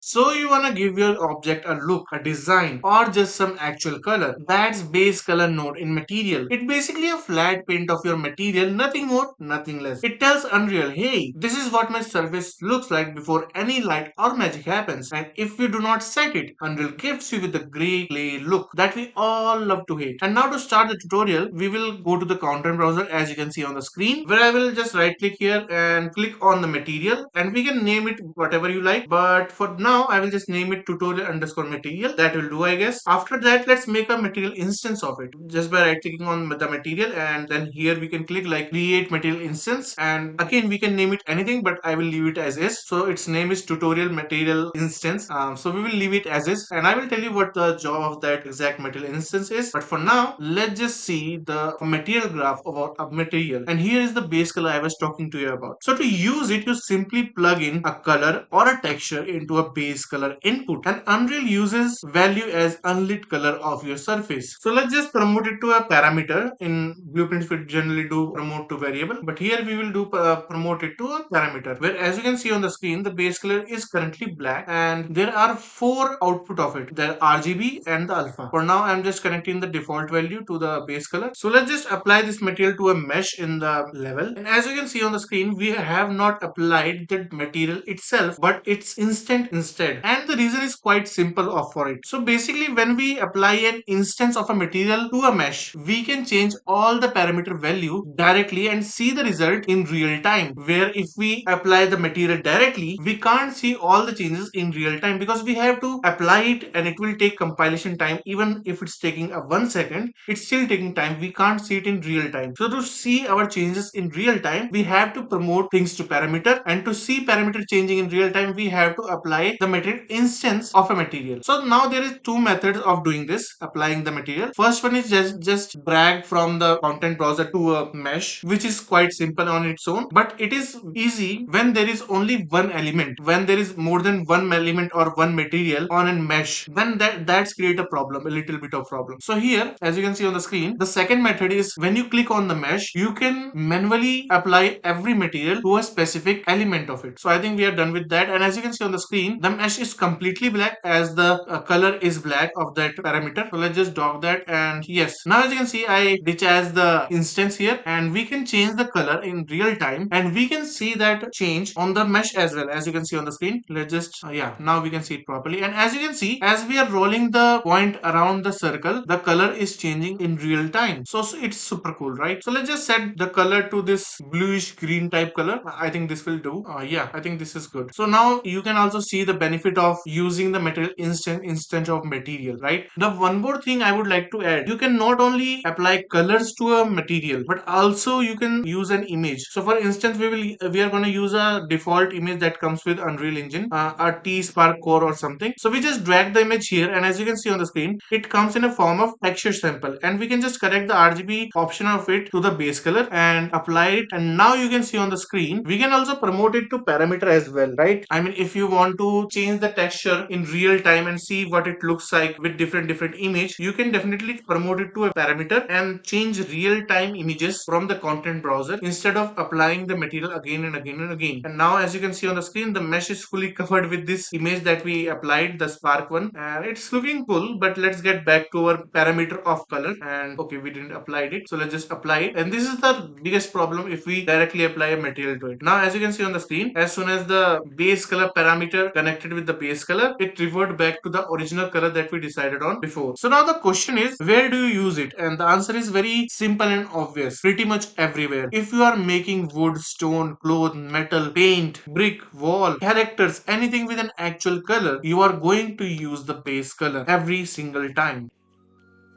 So you wanna give your object a look, a design, or just some actual color. That's base color node in material. It's basically a flat paint of your material, nothing more, nothing less. It tells Unreal, hey, this is what my surface looks like before any light or magic happens. And if you do not set it, Unreal gifts you with the gray clay look that we all love to hate. And now to start the tutorial, we will go to the content browser as you can see on the screen, where I will just right click here and click on the material, and we can name it whatever you like. But for now, I will just name it tutorial underscore material. That will do, I guess. After that, let's make a material instance of it just by right clicking on the material, and then here we can click like create material instance, and again we can name it anything, but I will leave it as is. So its name is tutorial material instance. So we will leave it as is, and I will tell you what the job of that exact material instance is. But for now, let's just see the material graph of a material, and here is the base color I was talking to you about. So to use it, you simply plug in a color or a texture into a base color input, and Unreal uses value as unlit color of your surface. So let's just promote it to a parameter. In blueprints we generally do promote to variable, but here we will do promote it to a parameter, where as you can see on the screen, the base color is currently black, and there are four output of it, the RGB and the alpha. For now I'm just connecting the default value to the base color. So let's just apply this material to a mesh in the level, and as you can see on the screen, we have not applied the material itself, but its instant instead, and the reason is quite simple for it. So basically, when we apply an instance of a material to a mesh, we can change all the parameter value directly and see the result in real time, where if we apply the material directly, we can't see all the changes in real time because we have to apply it, and it will take compilation time. Even if it's taking a 1 second, it's still taking time. We can't see it in real time. So to see our changes in real time, we have to promote things to parameter, and to see parameter changing in real time, we have to apply the material instance of a material. So now there is two methods of doing this, applying the material. First one is just drag from the content browser to a mesh, which is quite simple on its own, but it is easy when there is only one element. When there is more than one element or one material on a mesh, then that's create a problem, a little bit of problem. So here, as you can see on the screen, the second method is when you click on the mesh, you can manually apply every material to a specific element of it. So I think we are done with that, and as you can see on the screen, the mesh is completely black as the color is black of that parameter. So let's just dog that, and yes, now as you can see, I ditch as the instance here, and we can change the color in real time, and we can see that change on the mesh as well, as you can see on the screen. Let's just yeah, now we can see it properly, and as you can see, as we are rolling the point around the circle, the color is changing in real time. So it's super cool, right? So let's just set the color to this bluish green type color. I think this will do. Yeah, I think this is good. So now you can also see the benefit of using the material instead of material, right? The one more thing I would like to add, you can not only apply colors to a material, but also you can use an image. So for instance, we are going to use a default image that comes with Unreal Engine, a T Spark core or something. So we just drag the image here, and as you can see on the screen, it comes in a form of texture sample, and we can just connect the RGB option of it to the base color and apply it. And now you can see on the screen, we can also promote it to parameter as well, right? I mean, if you want to change the texture in real time and see what it looks like with different image, you can definitely promote it to a parameter and change real time images from the content browser instead of applying the material again and again and again. And now as you can see on the screen, the mesh is fully covered with this image that we applied, the spark one, and it's looking cool. But let's get back to our parameter of color, and okay, we didn't apply it, so let's just apply it. And this is the biggest problem if we directly apply a material to it. Now as you can see on the screen, as soon as the base color parameter connected with the base color, it revert back to the original color that we decided on before. So now the question is, where do you use it? And the answer is very simple and obvious, pretty much everywhere. If you are making wood, stone, cloth, metal, paint, brick, wall, characters, anything with an actual color, you are going to use the base color every single time.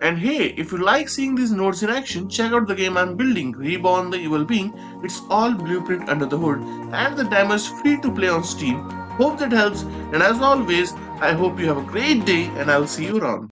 And hey, if you like seeing these nodes in action, check out the game I'm building, Reborn the Evil Being. It's all blueprint under the hood, and the demo is free to play on Steam. Hope that helps, and as always, I hope you have a great day, and I'll see you around.